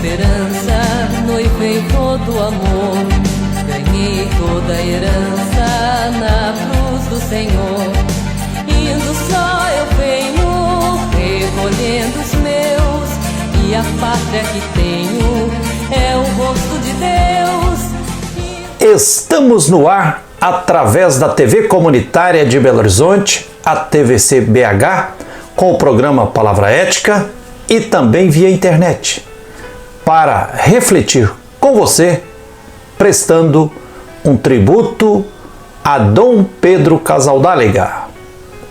esperança, noivei do amor. Ganhei toda a herança na cruz do Senhor. Indo só eu venho, recolhendo os meus, e a pátria que tenho é o rosto de Deus. Estamos no ar através da TV Comunitária de Belo Horizonte, a TVC BH, com o programa Palavra Ética e também via internet, para refletir com você, prestando um tributo a Dom Pedro Casaldáliga,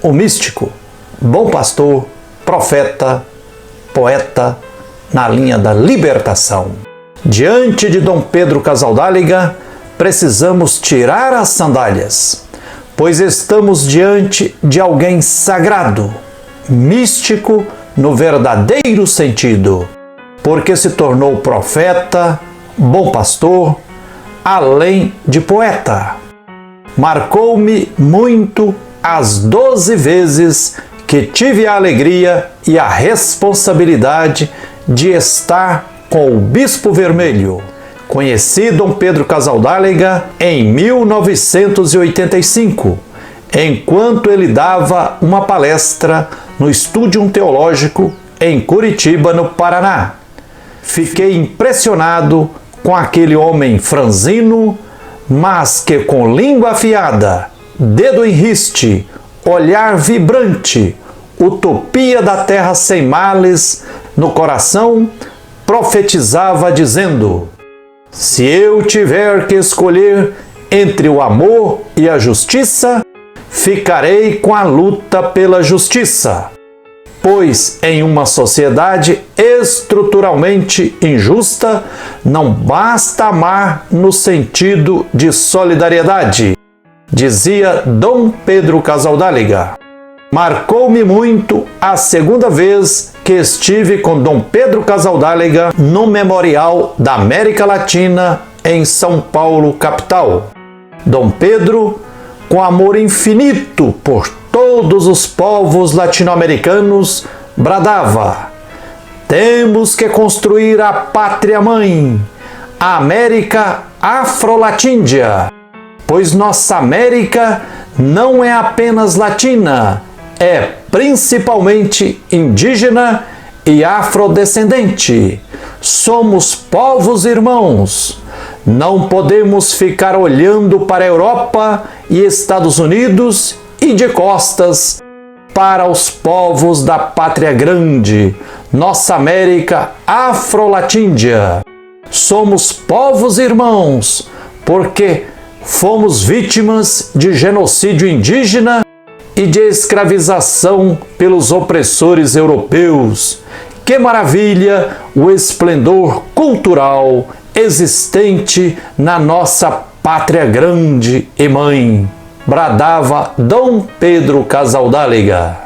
o místico, bom pastor, profeta, poeta na linha da libertação. Diante de Dom Pedro Casaldáliga, precisamos tirar as sandálias, pois estamos diante de alguém sagrado, místico no verdadeiro sentido, porque se tornou profeta, bom pastor, além de poeta. Marcou-me muito as 12 vezes que tive a alegria e a responsabilidade de estar com o Bispo Vermelho. Conheci Dom Pedro Casaldáliga em 1985, enquanto ele dava uma palestra no Estúdio Teológico em Curitiba, no Paraná. Fiquei impressionado com aquele homem franzino, mas que com língua afiada, dedo em riste, olhar vibrante, utopia da terra sem males no coração, profetizava dizendo: se eu tiver que escolher entre o amor e a justiça, ficarei com a luta pela justiça, pois em uma sociedade estruturalmente injusta, não basta amar no sentido de solidariedade, dizia Dom Pedro Casaldáliga. Marcou-me muito a segunda vez que estive com Dom Pedro Casaldáliga no Memorial da América Latina em São Paulo, capital. Dom Pedro, com amor infinito por todos os povos latino-americanos, bradava: temos que construir a pátria-mãe, a América Afro-Latíndia, pois nossa América não é apenas latina, é principalmente indígena e afrodescendente. Somos povos irmãos. Não podemos ficar olhando para a Europa e Estados Unidos e de costas para os povos da Pátria Grande, nossa América Afro-Latíndia. Somos povos irmãos porque fomos vítimas de genocídio indígena e de escravização pelos opressores europeus. Que maravilha o esplendor cultural existente na nossa pátria grande e mãe, bradava Dom Pedro Casaldáliga.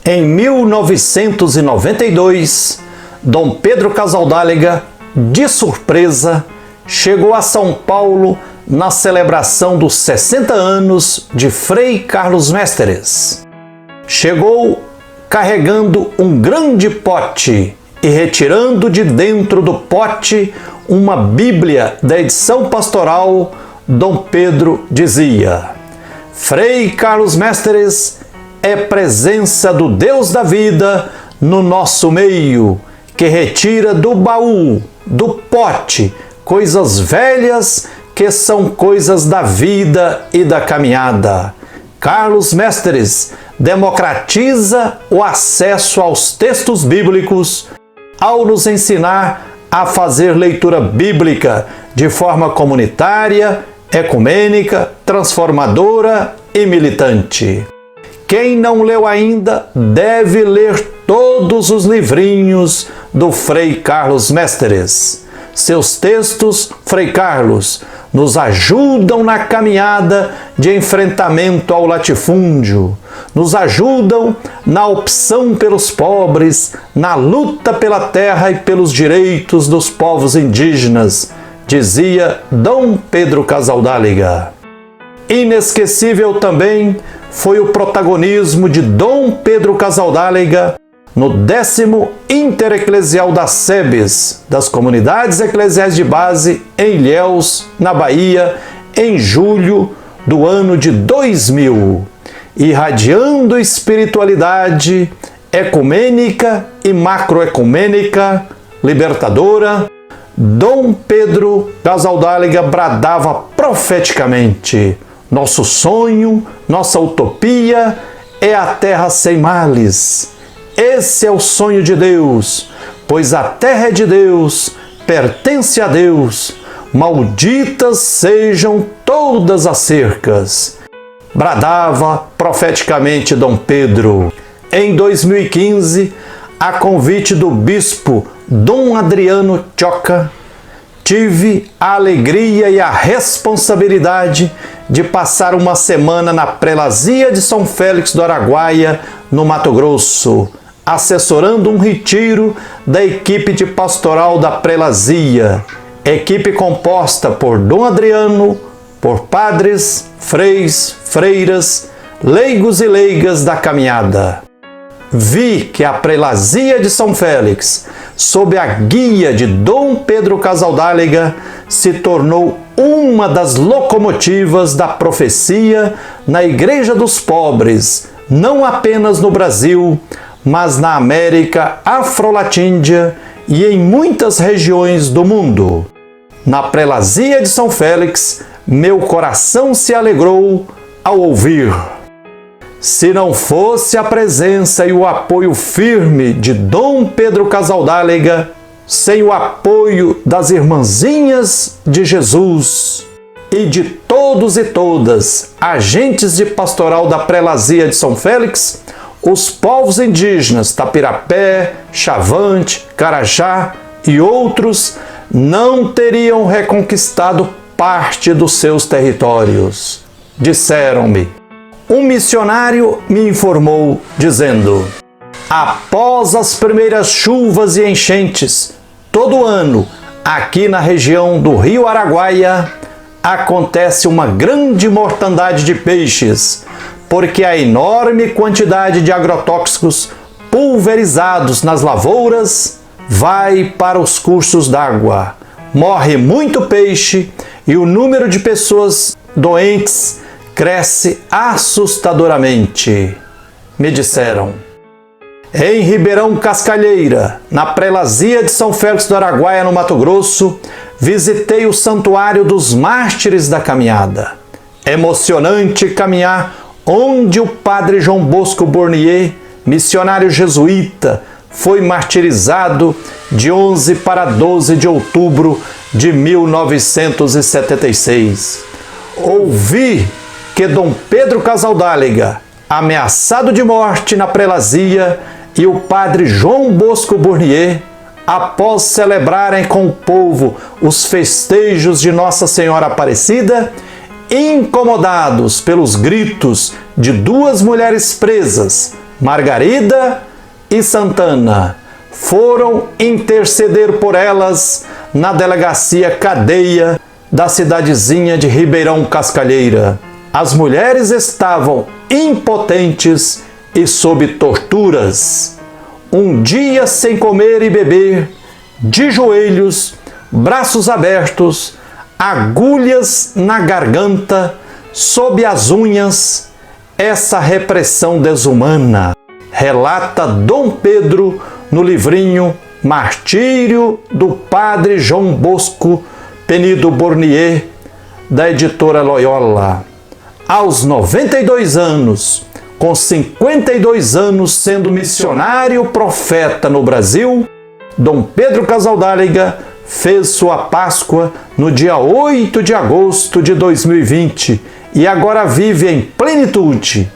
Em 1992, Dom Pedro Casaldáliga, de surpresa, chegou a São Paulo na celebração dos 60 anos de Frei Carlos Mestres. Chegou carregando um grande pote e retirando de dentro do pote uma Bíblia da edição pastoral. Dom Pedro dizia: Frei Carlos Mestres é presença do Deus da vida no nosso meio, que retira do baú, do pote, coisas velhas que são coisas da vida e da caminhada. Carlos Mestres democratiza o acesso aos textos bíblicos ao nos ensinar a fazer leitura bíblica de forma comunitária, ecumênica, transformadora e militante. Quem não leu ainda deve ler todos os livrinhos do Frei Carlos Mestres. Seus textos, Frei Carlos, nos ajudam na caminhada de enfrentamento ao latifúndio, nos ajudam na opção pelos pobres, na luta pela terra e pelos direitos dos povos indígenas, dizia Dom Pedro Casaldáliga. Inesquecível também foi o protagonismo de Dom Pedro Casaldáliga no 10º Intereclesial das SEBs, das Comunidades Eclesiais de Base, em Ilhéus, na Bahia, em julho do ano de 2000, irradiando espiritualidade ecumênica e macroecumênica libertadora. Dom Pedro Casaldáliga bradava profeticamente: nosso sonho, nossa utopia é a terra sem males. Esse é o sonho de Deus, pois a terra é de Deus, pertence a Deus. Malditas sejam todas as cercas. Bradava profeticamente Dom Pedro. Em 2015, a convite do bispo Dom Adriano Choca, tive a alegria e a responsabilidade de passar uma semana na Prelazia de São Félix do Araguaia, no Mato Grosso, assessorando um retiro da equipe de pastoral da Prelazia, equipe composta por Dom Adriano, por padres, freis, freiras, leigos e leigas da caminhada. Vi que a Prelazia de São Félix, sob a guia de Dom Pedro Casaldáliga, se tornou uma das locomotivas da profecia na Igreja dos Pobres, não apenas no Brasil, mas na América Afro-Latíndia e em muitas regiões do mundo. Na Prelazia de São Félix, meu coração se alegrou ao ouvir: se não fosse a presença e o apoio firme de Dom Pedro Casaldáliga, sem o apoio das irmãzinhas de Jesus e de todos e todas, agentes de pastoral da Prelazia de São Félix, os povos indígenas Tapirapé, Chavante, Carajá e outros não teriam reconquistado parte dos seus territórios. Disseram-me. Um missionário me informou, dizendo: após as primeiras chuvas e enchentes, todo ano, aqui na região do Rio Araguaia, acontece uma grande mortandade de peixes, porque a enorme quantidade de agrotóxicos pulverizados nas lavouras vai para os cursos d'água. Morre muito peixe e o número de pessoas doentes cresce assustadoramente. Me disseram. Em Ribeirão Cascalheira, na Prelazia de São Félix do Araguaia, no Mato Grosso, visitei o Santuário dos Mártires da Caminhada. Emocionante caminhar onde o padre João Bosco Bournier, missionário jesuíta, foi martirizado de 11 para 12 de outubro de 1976. Ouvi que Dom Pedro Casaldáliga, ameaçado de morte na Prelazia, e o padre João Bosco Bournier, após celebrarem com o povo os festejos de Nossa Senhora Aparecida, incomodados pelos gritos de duas mulheres presas, Margarida e Santana, foram interceder por elas na delegacia cadeia da cidadezinha de Ribeirão Cascalheira. As mulheres estavam impotentes e sob torturas. Um dia sem comer e beber, de joelhos, braços abertos, agulhas na garganta, sob as unhas, essa repressão desumana, relata Dom Pedro no livrinho Martírio do Padre João Bosco Penido Bournier, da editora Loyola. Aos 92 anos, com 52 anos sendo missionário profeta no Brasil, Dom Pedro Casaldáliga fez sua Páscoa no dia 8 de agosto de 2020 e agora vive em plenitude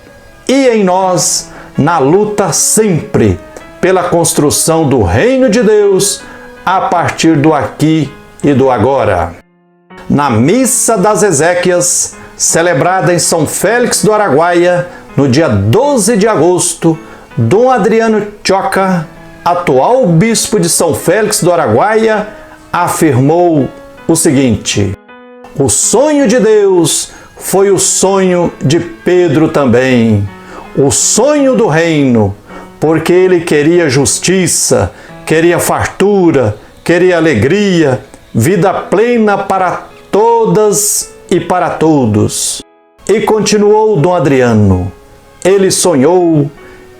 e em nós, na luta sempre pela construção do Reino de Deus a partir do aqui e do agora. Na Missa das Ezequias, celebrada em São Félix do Araguaia, no dia 12 de agosto, Dom Adriano Choca, atual bispo de São Félix do Araguaia, afirmou o seguinte: o sonho de Deus foi o sonho de Pedro também, o sonho do reino, porque ele queria justiça, queria fartura, queria alegria, vida plena para todas e para todos. E continuou Dom Adriano. Ele sonhou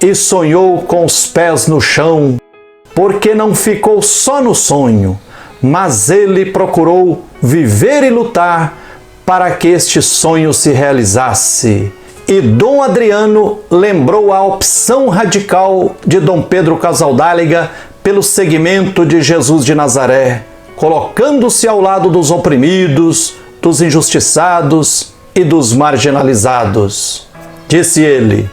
e sonhou com os pés no chão, porque não ficou só no sonho, mas ele procurou viver e lutar para que este sonho se realizasse. E Dom Adriano lembrou a opção radical de Dom Pedro Casaldáliga pelo seguimento de Jesus de Nazaré, colocando-se ao lado dos oprimidos, dos injustiçados e dos marginalizados. Disse ele: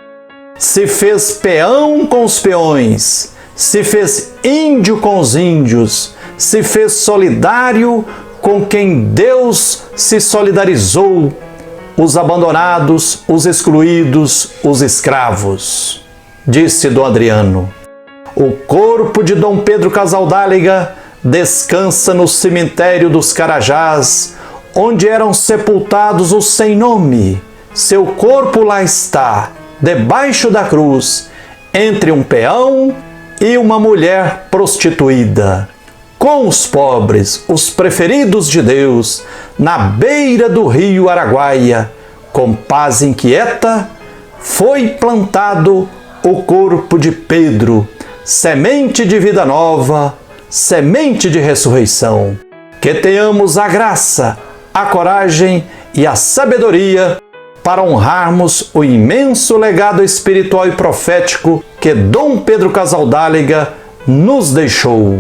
se fez peão com os peões, se fez índio com os índios, se fez solidário com quem Deus se solidarizou, os abandonados, os excluídos, os escravos. Disse Dom Adriano. O corpo de Dom Pedro Casaldáliga descansa no cemitério dos Carajás, onde eram sepultados os sem nome. Seu corpo lá está, debaixo da cruz, entre um peão e uma mulher prostituída. Com os pobres, os preferidos de Deus, na beira do rio Araguaia, com paz inquieta, foi plantado o corpo de Pedro, semente de vida nova, semente de ressurreição. Que tenhamos a graça, a coragem e a sabedoria para honrarmos o imenso legado espiritual e profético que Dom Pedro Casaldáliga nos deixou.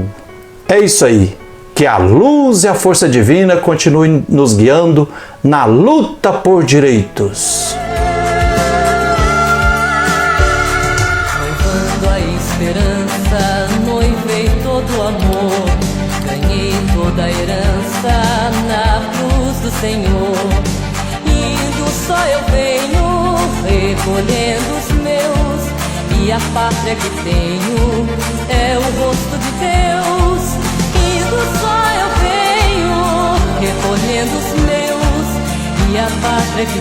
É isso aí. Que a luz e a força divina continuem nos guiando na luta por direitos. Noivando a esperança, noivei todo o amor, ganhei toda a herança na cruz do Senhor. Indo só eu venho, recolhendo os meus, e a pátria que tenho é o rosto de Deus. Indo só eu venho, recolhendo os meus, e a pátria que